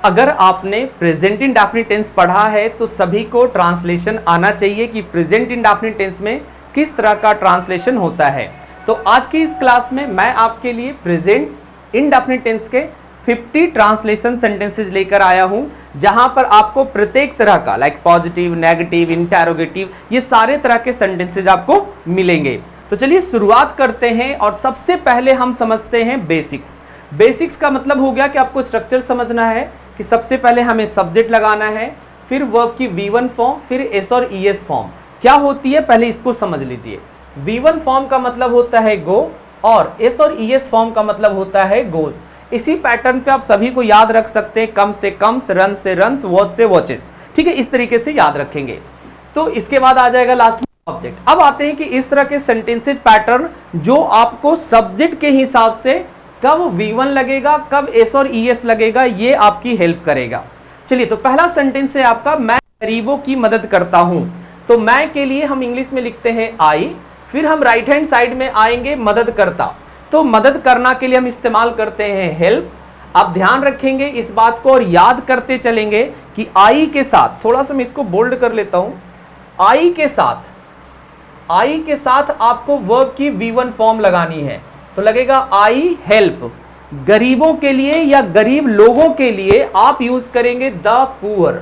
अगर आपने present indefinite tense पढ़ा है तो सभी को ट्रांसलेशन आना चाहिए कि प्रेजेंट इंडेफिनिट टेंस में किस तरह का ट्रांसलेशन होता है। तो आज की इस क्लास में मैं आपके लिए प्रेजेंट इंडेफिनिट टेंस के 50 ट्रांसलेशन सेंटेंसेस लेकर आया हूं, जहां पर आपको प्रत्येक तरह का लाइक पॉजिटिव, नेगेटिव, इंटेरोगेटिव, ये सारे तरह के सेंटेंसेस आपको मिलेंगे। तो चलिए शुरुआत करते हैं और सबसे पहले हम समझते हैं बेसिक्स। बेसिक्स का मतलब हो गया कि आपको स्ट्रक्चर समझना है कि सबसे पहले हमें सब्जेक्ट लगाना है, फिर वर्ब की V1 फॉर्म, फिर एस और ES फॉर्म क्या होती है पहले इसको समझ लीजिए। V1 फॉर्म का मतलब होता है गो और एस और ES फॉर्म का मतलब होता है गोज। इसी पैटर्न पे आप सभी को याद रख सकते हैं, कम से कम्स, रन से रन्स, वॉच से वॉचेस, ठीक है, इस तरीके से याद रखेंगे। तो इसके बाद आ जाएगा लास्ट में ऑब्जेक्ट। अब आते हैं कि इस तरह के सेंटेंसेज पैटर्न जो आपको सब्जेक्ट के हिसाब से कब V1 लगेगा, कब एस और ES लगेगा, ये आपकी हेल्प करेगा। चलिए, तो पहला सेंटेंस है आपका, मैं गरीबों की मदद करता हूं। तो मैं के लिए हम इंग्लिश में लिखते हैं आई, फिर हम राइट हैंड साइड में आएंगे मदद करता। तो मदद करना के लिए हम इस्तेमाल करते हैं हेल्प। आप ध्यान रखेंगे इस बात को और याद करते चलेंगे कि आई के साथ, थोड़ा सा मैं इसको बोल्ड कर लेता हूं, आई के साथ आपको वर्ब की V1 फॉर्म लगानी है। तो लगेगा आई हेल्प। गरीबों के लिए या गरीब लोगों के लिए आप यूज करेंगे द पुअर।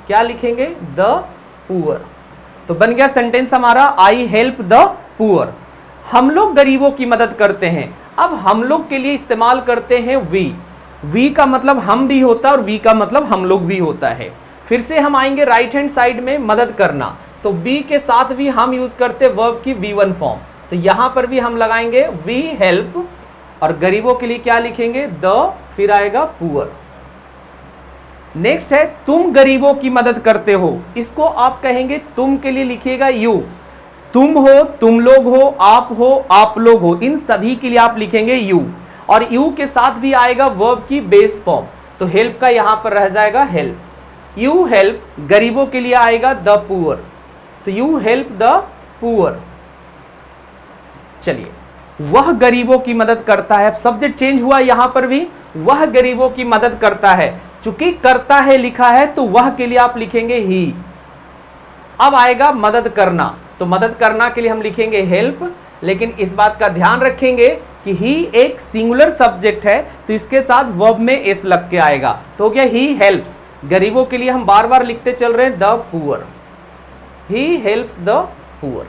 क्या लिखेंगे? The poor. तो बन गया सेंटेंस हमारा, आई हेल्प द पुअर। हम लोग गरीबों की मदद करते हैं। अब हम लोग के लिए इस्तेमाल करते हैं वी का मतलब हम भी होता है और वी का मतलब हम लोग भी होता है। फिर से हम आएंगे राइट हैंड साइड में मदद करना, तो बी के साथ भी हम यूज करते वर्ब की V1 फॉर्म। तो यहां पर भी हम लगाएंगे वी हेल्प और गरीबों के लिए क्या लिखेंगे? द, फिर आएगा पुअर। नेक्स्ट है तुम गरीबों की मदद करते हो। इसको आप कहेंगे, तुम के लिए लिखिएगा यू। तुम हो, तुम लोग हो, आप लोग हो, इन सभी के लिए आप लिखेंगे यू। और यू के साथ भी आएगा वर्ब की बेस फॉर्म। तो हेल्प का यहां पर रह जाएगा हेल्प। यू हेल्प, गरीबों के लिए आएगा द पुअर। तो यू हेल्प द पुअर। चलिए, वह गरीबों की मदद करता है। अब सब्जेक्ट चेंज हुआ, यहां पर भी वह गरीबों की मदद करता है। चूंकि करता है लिखा है तो वह के लिए आप लिखेंगे ही। अब आएगा मदद करना, तो मदद करना के लिए हम लिखेंगे हेल्प, लेकिन इस बात का ध्यान रखेंगे कि ही एक सिंगुलर सब्जेक्ट है तो इसके साथ वर्ब में एस लग के आएगा। तो हो गया ही हेल्प्स। गरीबों के लिए हम बार बार लिखते चल रहे हैं the poor. He helps the poor.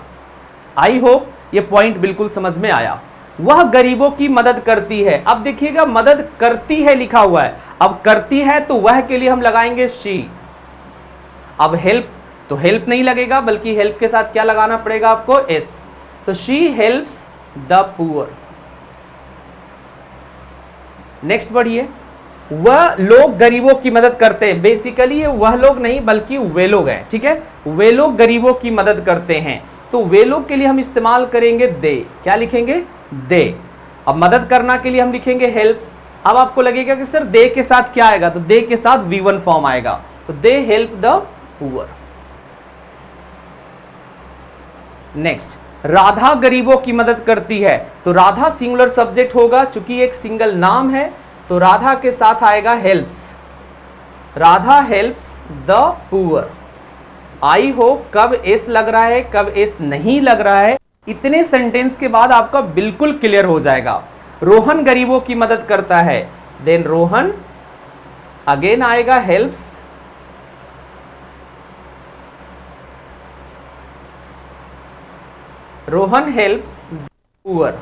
I hope ये पॉइंट बिल्कुल समझ में आया। वह गरीबों की मदद करती है। अब देखिएगा मदद करती है लिखा हुआ है, अब करती है तो वह के लिए हम लगाएंगे शी। अब हेल्प तो हेल्प नहीं लगेगा, बल्कि हेल्प के साथ क्या लगाना पड़ेगा आपको? एस। तो she helps the poor. Next बढ़िए, वह लोग गरीबों की मदद करते हैं। बेसिकली ये वह लोग नहीं बल्कि वे लोग हैं, ठीक है, वे लोग गरीबों की मदद करते हैं। तो वे लोग के लिए हम इस्तेमाल करेंगे दे। क्या लिखेंगे? दे। अब मदद करना के लिए हम लिखेंगे हेल्प। अब आपको लगेगा कि सर दे के साथ क्या आएगा? तो दे के साथ V1 फॉर्म आएगा। तो they help the poor. Next, Radha गरीबों की मदद करती है। तो राधा सिंगुलर सब्जेक्ट होगा, चूंकि एक सिंगल नाम है तो राधा के साथ आएगा helps. Radha helps the poor. I hope कब एस लग रहा है, कब एस नहीं लग रहा है, इतने सेंटेंस के बाद आपका बिल्कुल क्लियर हो जाएगा। रोहन गरीबों की मदद करता है, देन रोहन, अगेन आएगा helps. Rohan helps the poor.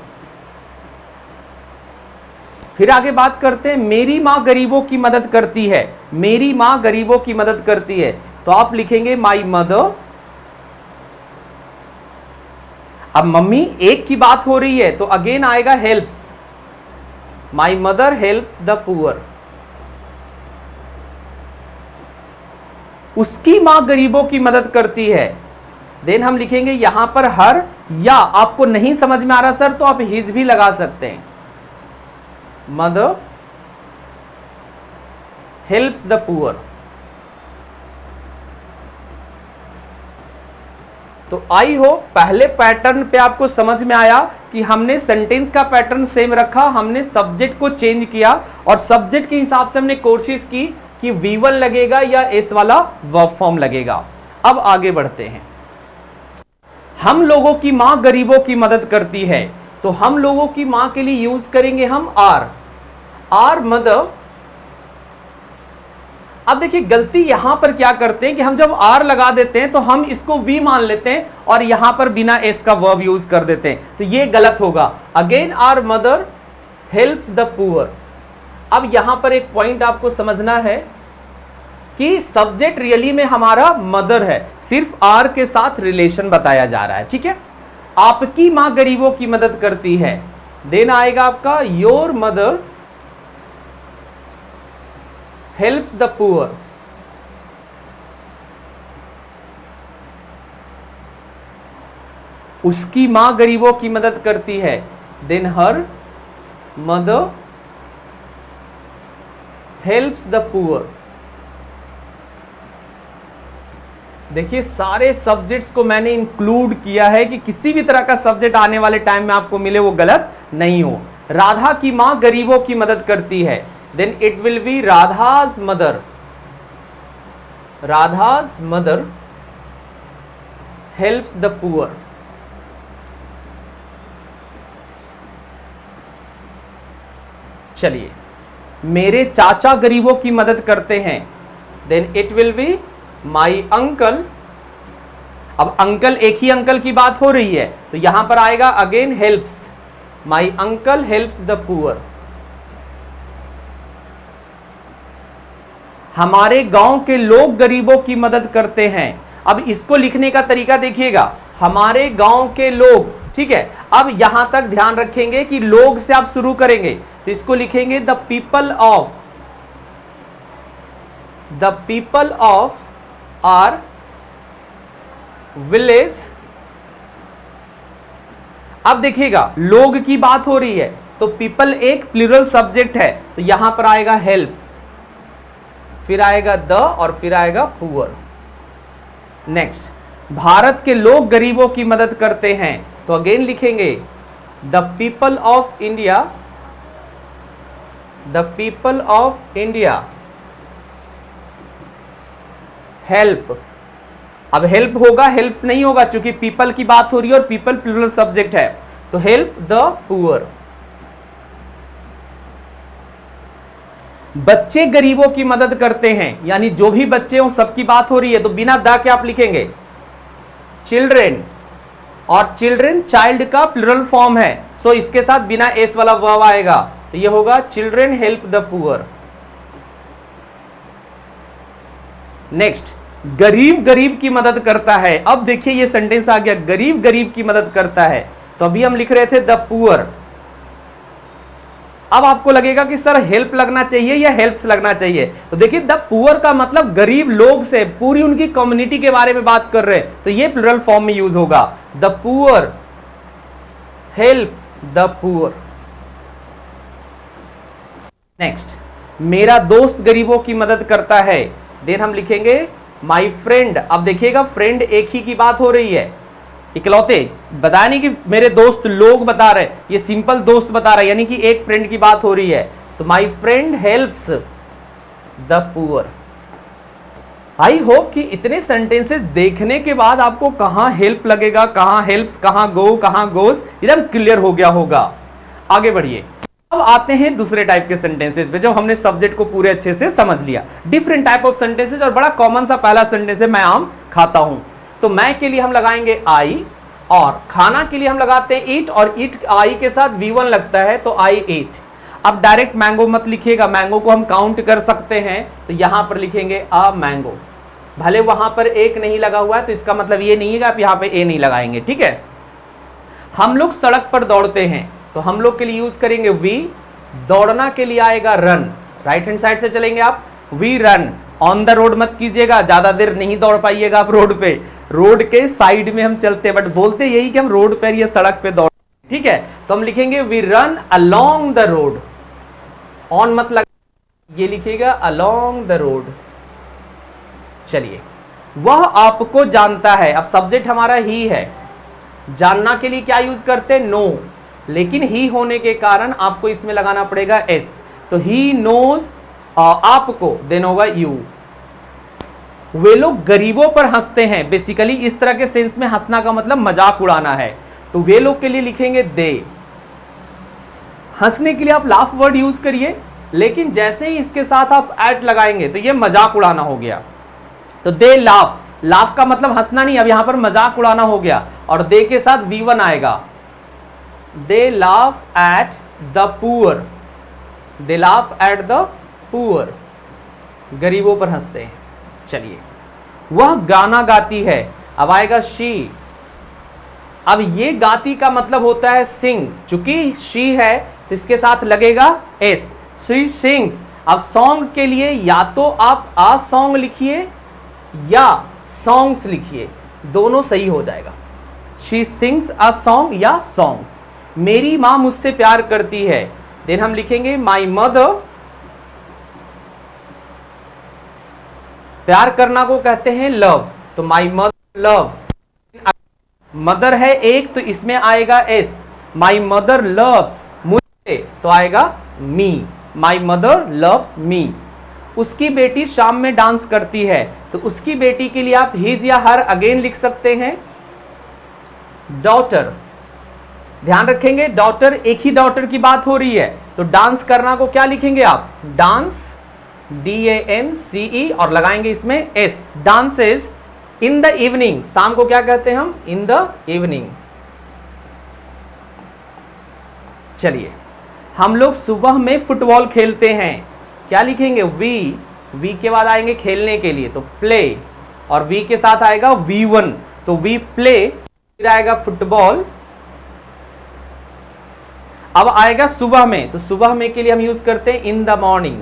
फिर आगे बात करते हैं, मेरी मां गरीबों की मदद करती है। मेरी मां गरीबों की मदद करती है, तो आप लिखेंगे माई मदर। अब मम्मी एक की बात हो रही है तो अगेन आएगा helps. My mother helps the poor. उसकी मां गरीबों की मदद करती है, देन हम लिखेंगे यहां पर हर, या आपको नहीं समझ में आ रहा सर तो आप हिज भी लगा सकते हैं। Mother helps the poor. तो आई होप पहले पैटर्न पे आपको समझ में आया कि हमने सेंटेंस का पैटर्न सेम रखा, हमने सब्जेक्ट को चेंज किया और सब्जेक्ट के हिसाब से हमने कोशिश की कि V1 लगेगा या एस वाला वर्ब फॉर्म लगेगा। अब आगे बढ़ते हैं। हम लोगों की मां गरीबों की मदद करती है, तो हम लोगों की मां के लिए यूज करेंगे हम आर मदर। अब देखिए गलती यहां पर क्या करते हैं कि हम जब आर लगा देते हैं तो हम इसको वी मान लेते हैं और यहां पर बिना एस का वर्ब यूज कर देते हैं, तो ये गलत होगा। Again our mother helps the poor. अब यहां पर एक पॉइंट आपको समझना है कि सब्जेक्ट रियली में हमारा मदर है, सिर्फ आर के साथ रिलेशन बताया जा रहा है, ठीक है। आपकी मां गरीबों की मदद करती है, देन आएगा आपका your mother helps the poor. उसकी मां गरीबों की मदद करती है, then her mother helps the poor. देखिए सारे सब्जेक्ट्स को मैंने इंक्लूड किया है कि किसी भी तरह का सब्जेक्ट आने वाले टाइम में आपको मिले वो गलत नहीं हो। राधा की मां गरीबों की मदद करती है, then it will be Radha's mother. Radha's mother helps the poor. चलिए, मेरे चाचा गरीबों की मदद करते हैं, then it will be my uncle. अब अंकल एक ही अंकल की बात हो रही है तो यहां पर आएगा again helps, my uncle helps the poor. हमारे गांव के लोग गरीबों की मदद करते हैं। अब इसको लिखने का तरीका देखिएगा, हमारे गांव के लोग, ठीक है। अब यहां तक ध्यान रखेंगे कि लोग से आप शुरू करेंगे तो इसको लिखेंगे the people of our village. अब देखिएगा लोग की बात हो रही है तो पीपल एक प्लूरल सब्जेक्ट है, तो यहां पर आएगा हेल्प, फिर आएगा द और फिर आएगा पुअर। नेक्स्ट, भारत के लोग गरीबों की मदद करते हैं, तो अगेन लिखेंगे the people of India, the people of India help. अब हेल्प होगा, हेल्प्स नहीं होगा क्योंकि पीपल की बात हो रही है और पीपल प्लूरल सब्जेक्ट है, तो हेल्प द पुअर। बच्चे गरीबों की मदद करते हैं, यानी जो भी बच्चे हो सबकी बात हो रही है, तो बिना द के आप लिखेंगे चिल्ड्रेन, और चिल्ड्रेन चाइल्ड का प्लूरल फॉर्म है, सो इसके साथ बिना एस वाला वर्ब आएगा, तो ये होगा children help the poor. Next, गरीब गरीब की मदद करता है। अब देखिए ये सेंटेंस आ गया, गरीब गरीब की मदद करता है, तो अभी हम लिख रहे थे द पुअर। अब आपको लगेगा कि सर हेल्प लगना चाहिए या हेल्प्स लगना चाहिए, तो देखिए द पुअर का मतलब गरीब लोग से, पूरी उनकी कम्युनिटी के बारे में बात कर रहे हैं, तो ये प्लूरल फॉर्म में यूज होगा, the poor help the poor. Next, मेरा दोस्त गरीबों की मदद करता है, देन हम लिखेंगे माई फ्रेंड। अब देखिएगा फ्रेंड एक ही की बात हो रही है, इकलौते, बताया नहीं कि मेरे दोस्त लोग बता रहे, ये सिंपल दोस्त बता रहा है, यानी कि एक फ्रेंड की बात हो रही है, तो my friend helps the poor. I hope कि इतने सेंटेंसेस देखने के बाद आपको कहां हेल्प लगेगा, कहां हेल्प्स, कहां गो, कहां गोज, एकदम क्लियर हो गया होगा। आगे बढ़िए, अब आते हैं दूसरे टाइप के सेंटेंसेस पे, जब हमने सब्जेक्ट को पूरे अच्छे से समझ लिया। डिफरेंट टाइप ऑफ सेंटेंसेस, और बड़ा कॉमन सा पहला सेंटेंस है मैं आम खाता हूं, तो मैं के लिए हम लगाएंगे आई, और खाना के लिए हम लगाते हैं ईट, और ईट आई के साथ V1 लगता है तो आई ईट। अब डायरेक्ट मैंगो मत लिखिएगा, मैंगो को हम काउंट कर सकते हैं, तो यहां पर लिखेंगे अ मैंगो। भले वहां पर एक नहीं लगा हुआ है तो इसका मतलब ये नहीं है कि आप यहां पे ए नहीं लगाएंगे, ठीक है। हम लोग सड़क पर दौड़ते हैं, तो हम लोग के लिए यूज करेंगे वी, दौड़ना के लिए आएगा रन, राइट हैंड साइड से चलेंगे आप, we run. On the road मत कीजिएगा, ज्यादा देर नहीं दौड़ पाइएगा आप रोड पे, रोड के साइड में हम चलते हैं, बट बोलते यही कि हम रोड पर या सड़क पे दौड़, ठीक है। तो हम लिखेंगे we run along the road, on मत लगा, ये लिखिएगा अलोंग द रोड। चलिए, वह आपको जानता है, अब सब्जेक्ट हमारा ही है, जानना के लिए क्या यूज करते हैं नो, लेकिन ही होने के कारण आपको इसमें लगाना पड़ेगा एस, तो ही नोज आपको, देन होगा यू। वे लोग गरीबों पर हंसते हैं, बेसिकली इस तरह के सेंस में हंसना का मतलब मजाक उड़ाना है, तो वे लोग के लिए लिखेंगे दे। हंसने के लिए आप लाफ वर्ड यूज करिए, लेकिन जैसे ही इसके साथ आप एट लगाएंगे तो ये मजाक उड़ाना हो गया। तो दे लाफ, लाफ का मतलब हंसना नहीं, अब यहां पर मजाक उड़ाना हो गया, और दे के साथ V1 आएगा। They laugh at the poor, they laugh at the poor, गरीबों पर हंसते हैं। चलिए, वह गाना गाती है, अब आएगा शी। अब ये गाती का मतलब होता है सिंग, चूंकि शी है तो इसके साथ लगेगा एस, शी सिंग्स। अब सॉन्ग के लिए या तो आप आ सॉन्ग लिखिए या सॉन्ग्स लिखिए, दोनों सही हो जाएगा। शी सिंग्स अ सॉन्ग या सॉन्ग्स। मेरी माँ मुझसे प्यार करती है, देन हम लिखेंगे माई मदर। प्यार करना को कहते हैं लव, तो माई मदर लव। मदर है एक तो इसमें आएगा एस, माई मदर लव्स मुझे, तो आएगा मी, माई मदर लव्स मी। उसकी बेटी शाम में डांस करती है, तो उसकी बेटी के लिए आप हिज या हर अगेन लिख सकते हैं। डॉटर, ध्यान रखेंगे डॉटर, एक ही डॉटर की बात हो रही है, तो डांस करना को क्या लिखेंगे आप, डांस, DANCE, और लगाएंगे इसमें S. Dances in the evening, शाम को क्या कहते हैं हम, इन द इवनिंग। चलिए, हम लोग सुबह में फुटबॉल खेलते हैं, क्या लिखेंगे, वी के बाद आएंगे खेलने के लिए, तो प्ले, और वी के साथ आएगा V1, तो वी प्ले, फिर आएगा फुटबॉल। अब आएगा सुबह में, तो सुबह में के लिए हम यूज करते हैं इन द मॉर्निंग।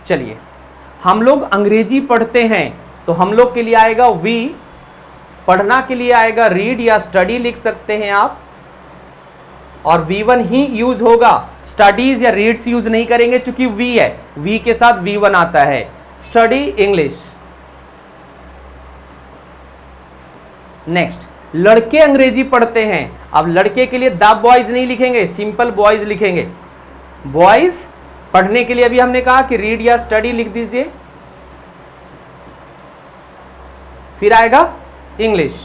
चलिए, हम लोग अंग्रेजी पढ़ते हैं, तो हम लोग के लिए आएगा वी, पढ़ना के लिए आएगा रीड या स्टडी लिख सकते हैं आप, और V1 ही यूज होगा, स्टडीज या रीड्स यूज नहीं करेंगे चूंकि वी है, वी के साथ V1 आता है। Study English. नेक्स्ट, लड़के अंग्रेजी पढ़ते हैं, अब लड़के के लिए द बॉयज नहीं लिखेंगे, सिंपल बॉयज लिखेंगे। बॉयज पढ़ने के लिए अभी हमने कहा कि रीड या स्टडी लिख दीजिए, फिर आएगा इंग्लिश।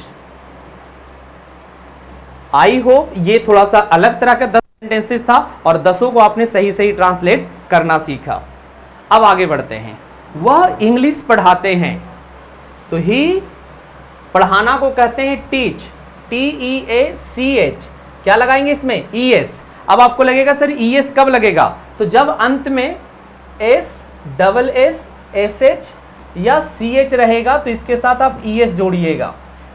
आई होप ये थोड़ा सा अलग तरह का 10 सेंटेंसेस था, और 10 को आपने सही सही ट्रांसलेट करना सीखा। अब आगे बढ़ते हैं। वह इंग्लिश पढ़ाते हैं, तो ही, पढ़ाना को कहते हैं टीच, TEACH, क्या लगाएंगे इसमें, ES। अब आपको लगेगा सर ES कब लगेगा, तो जब अंत में S, SS, SH या CH रहेगा, तो इसके साथ आप ES जोड़िएगा,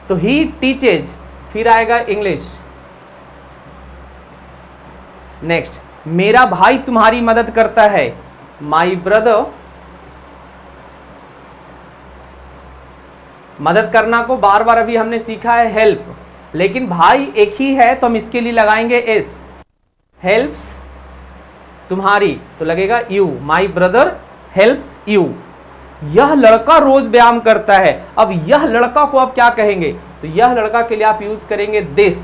तो ही टीचेज, फिर आएगा इंग्लिश। नेक्स्ट, मेरा भाई तुम्हारी मदद करता है, माई ब्रदर। मदद करना को बार बार अभी हमने सीखा है हेल्प, लेकिन भाई एक ही है तो हम इसके लिए लगाएंगे एस। हेल्प्स तुम्हारी, तो लगेगा you, my brother helps you. यह लड़का रोज व्यायाम करता है, अब यह लड़का को आप क्या कहेंगे, तो यह लड़का के लिए आप यूज करेंगे this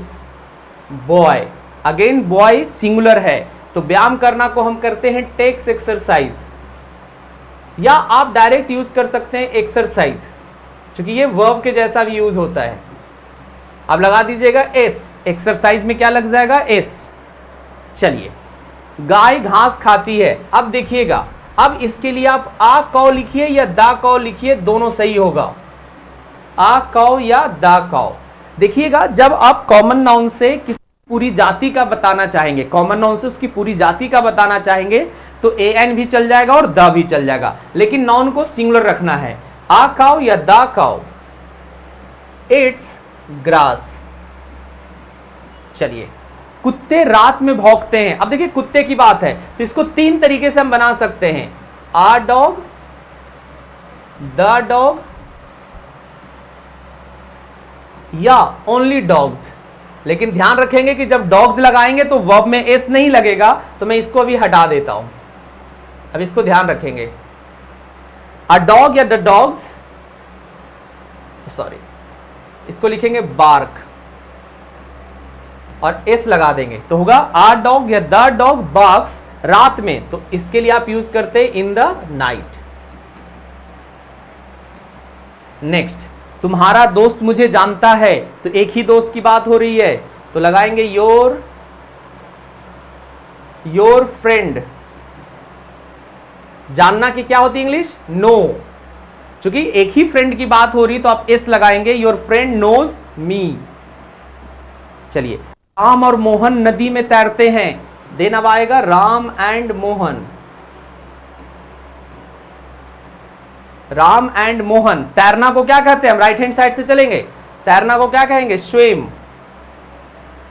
boy. Again boy singular है, तो व्यायाम करना को हम करते हैं टेक्स एक्सरसाइज, या आप डायरेक्ट यूज कर सकते हैं एक्सरसाइज, क्योंकि ये वर्ब के जैसा भी यूज होता है। अब लगा दीजिएगा एस, एक्सरसाइज में क्या लग जाएगा, एस। चलिए, गाय घास खाती है, अब देखिएगा, अब इसके लिए आप आ कौ लिखिए या दा कौ लिखिए, दोनों सही होगा, आ कौ या दा कौ। देखिएगा, जब आप कॉमन नाउन से किसी पूरी जाति का बताना चाहेंगे, कॉमन नाउन से उसकी पूरी जाति का बताना चाहेंगे, तो एन भी चल जाएगा और द भी चल जाएगा, लेकिन नाउन को सिंगुलर रखना है, आ काउ या दा काउ, इट्स ग्रास। चलिए, कुत्ते रात में भौंकते हैं, अब देखिए कुत्ते की बात है, तो इसको 3 तरीके से हम बना सकते हैं, आ डॉग, द डॉग, या ओनली डॉग्स। लेकिन ध्यान रखेंगे कि जब डॉग्स लगाएंगे तो वर्ब में एस नहीं लगेगा, तो मैं इसको अभी हटा देता हूं, अब इसको ध्यान रखेंगे। अ डॉग या द डॉग्स, सॉरी, इसको लिखेंगे बार्क, और एस लगा देंगे तो होगा आ डॉग या द डॉग बार्क्स रात में, तो इसके लिए आप यूज करते हैं इन द नाइट। नेक्स्ट, तुम्हारा दोस्त मुझे जानता है, तो एक ही दोस्त की बात हो रही है तो लगाएंगे योर फ्रेंड। जानना की क्या होती है इंग्लिश? नो। चूंकि एक ही फ्रेंड की बात हो रही तो आप एस लगाएंगे, योर फ्रेंड नोज मी। चलिए, राम और मोहन नदी में तैरते हैं, देन अब आएगा राम एंड मोहन। राम एंड मोहन, तैरना को क्या कहते हैं? हम राइट हैंड साइड से चलेंगे, तैरना को क्या कहेंगे? स्विम।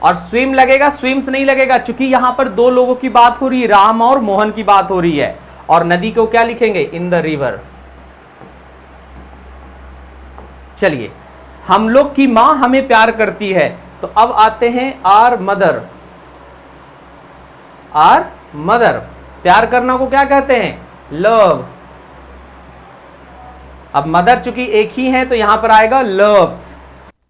और स्विम लगेगा, स्विम्स नहीं लगेगा, क्योंकि यहां पर दो लोगों की बात हो रही है, राम और मोहन की बात हो रही है। और नदी को क्या लिखेंगे? In the river. चलिए, हम लोग की मां हमें प्यार करती है, तो अब आते हैं आर मदर। आर मदर, प्यार करना को क्या कहते हैं? लव। अब मदर चूंकि एक ही है तो यहां पर आएगा लव्स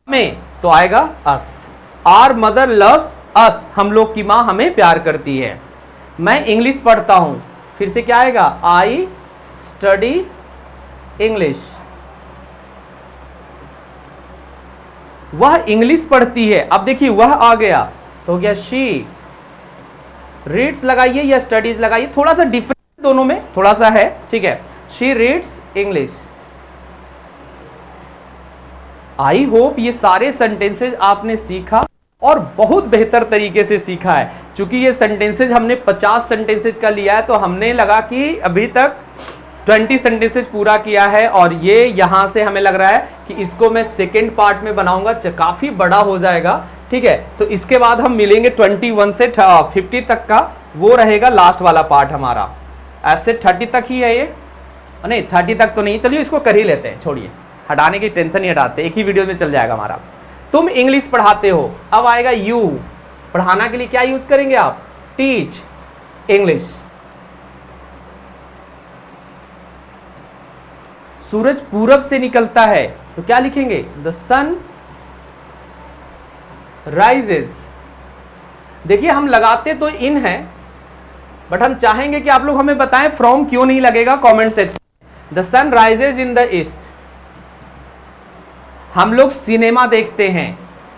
में, तो आएगा अस। आर मदर लव्स अस, हम लोग की मां हमें प्यार करती है। मैं इंग्लिश पढ़ता हूं, फिर से क्या आएगा? I study English. वह इंग्लिश पढ़ती है, अब देखिए वह आ गया तो हो गया शी। रीड्स लगाइए या स्टडीज लगाइए, थोड़ा सा डिफरेंस दोनों में थोड़ा सा है, ठीक है। She reads English. I hope ये सारे सेंटेंसेज आपने सीखा और बहुत बेहतर तरीके से सीखा है। चूंकि ये सेंटेंसेज हमने 50 सेंटेंसेज का लिया है, तो हमने लगा कि अभी तक 20 सेंटेंसेज पूरा किया है, और ये यहां से हमें लग रहा है कि इसको मैं सेकेंड पार्ट में बनाऊंगा, काफी बड़ा हो जाएगा, ठीक है। तो इसके बाद हम मिलेंगे 21 से 50 तक का, वो रहेगा लास्ट वाला पार्ट हमारा। ऐसे 30 तक ही है ये, नहीं 30 तक तो नहीं, चलिए इसको कर ही लेते हैं, छोड़िए, हटाने की टेंशन नहीं हटाते, एक ही वीडियो में चल जाएगा हमारा। तुम इंग्लिश पढ़ाते हो, अब आएगा यू। पढ़ाना के लिए क्या यूज करेंगे आप? Teach English. सूरज पूरब से निकलता है, तो क्या लिखेंगे? The sun rises. देखिए, हम लगाते तो इन है, बट हम चाहेंगे कि आप लोग हमें बताएं फ्रॉम क्यों नहीं लगेगा comment section. The sun rises in the east. हम लोग सिनेमा देखते हैं,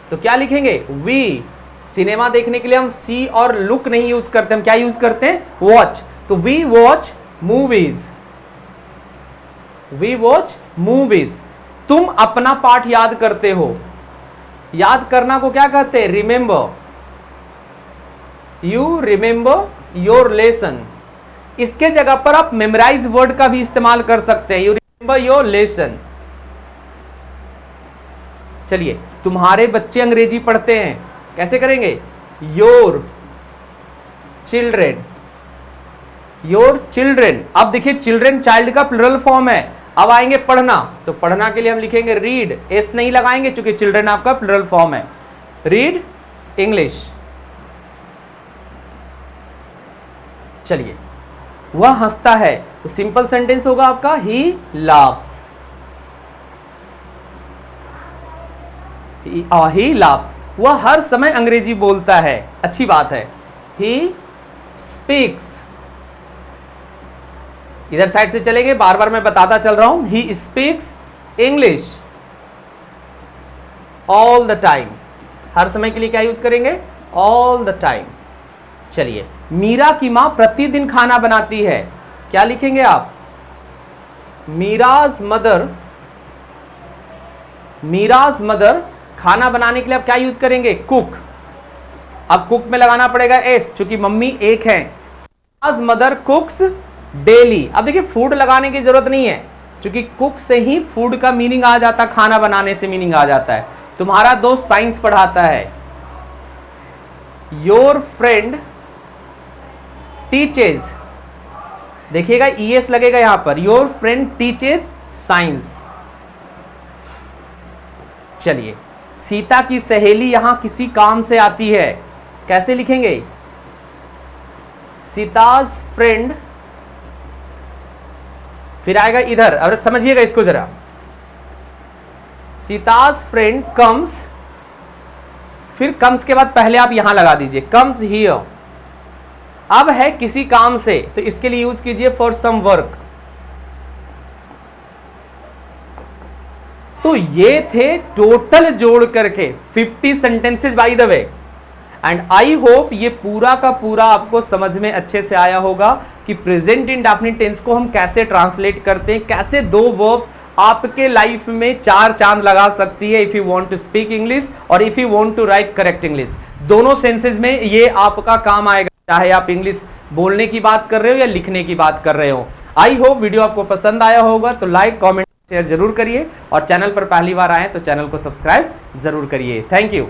तो क्या लिखेंगे? वी। सिनेमा देखने के लिए हम सी और लुक नहीं यूज करते, हम क्या यूज करते हैं? वॉच। तो we watch movies. We watch movies. तुम अपना पाठ याद करते हो, याद करना को क्या कहते हैं? Remember. You remember your lesson. इसके जगह पर आप मेमोराइज वर्ड का भी इस्तेमाल कर सकते हैं, यू रिमेंबर योर लेसन। चलिए, तुम्हारे बच्चे अंग्रेजी पढ़ते हैं, कैसे करेंगे? Your children. Your children. अब देखिए, चिल्ड्रेन चाइल्ड का प्लुरल फॉर्म है। अब आएंगे पढ़ना, तो पढ़ना के लिए हम लिखेंगे रीड। एस नहीं लगाएंगे क्योंकि चिल्ड्रेन आपका प्लुरल फॉर्म है। Read English. चलिए, वह हंसता है, तो सिंपल सेंटेंस होगा आपका ही लाफ्स। ही लाफ्स। वह हर समय अंग्रेजी बोलता है, अच्छी बात है। He speaks. इधर साइड से चलेंगे, बार बार मैं बताता चल रहा हूं। He speaks English all the time. हर समय के लिए क्या यूज करेंगे? All the time. चलिए, मीरा की मां प्रतिदिन खाना बनाती है, क्या लिखेंगे आप? मीराज मदर। मीराज मदर, खाना बनाने के लिए आप क्या यूज करेंगे? कुक। अब कुक में लगाना पड़ेगा एस, क्योंकि मम्मी एक है। मीराज मदर कुक्स डेली। अब देखिए, फूड लगाने की जरूरत नहीं है, क्योंकि कुक से ही फूड का मीनिंग आ जाता है, खाना बनाने से मीनिंग आ जाता है। तुम्हारा दोस्त साइंस पढ़ाता है। Your friend teaches. देखिएगा, ईएस लगेगा यहां पर। Your friend teaches science. चलिए, सीता की सहेली यहां किसी काम से आती है, कैसे लिखेंगे? सीताज फ्रेंड। फिर आएगा इधर, अब समझिएगा इसको जरा। सीताज फ्रेंड कम्स फिर कम्स के बाद पहले आप यहां लगा दीजिए, कम्स हियर। अब है किसी काम से, तो इसके लिए यूज कीजिए फॉर सम वर्क। तो ये थे टोटल जोड़ करके 50 sentences by the way. And I hope ये पूरा का पूरा आपको समझ में अच्छे से आया होगा कि प्रेजेंट इंडेफिनिट टेंस को हम कैसे ट्रांसलेट करते हैं, कैसे दो वर्ब्स आपके लाइफ में 4 चांद लगा सकती है if you want to speak English और if you want to write correct English. दोनों सेंसेस में ये आपका काम आएगा, चाहे आप इंग्लिश बोलने की बात कर रहे हो या लिखने की बात कर रहे हो। आई होप वीडियो आपको पसंद आया होगा, तो लाइक कमेंट शेयर जरूर करिए और चैनल पर पहली बार आए तो चैनल को सब्सक्राइब जरूर करिए। Thank you.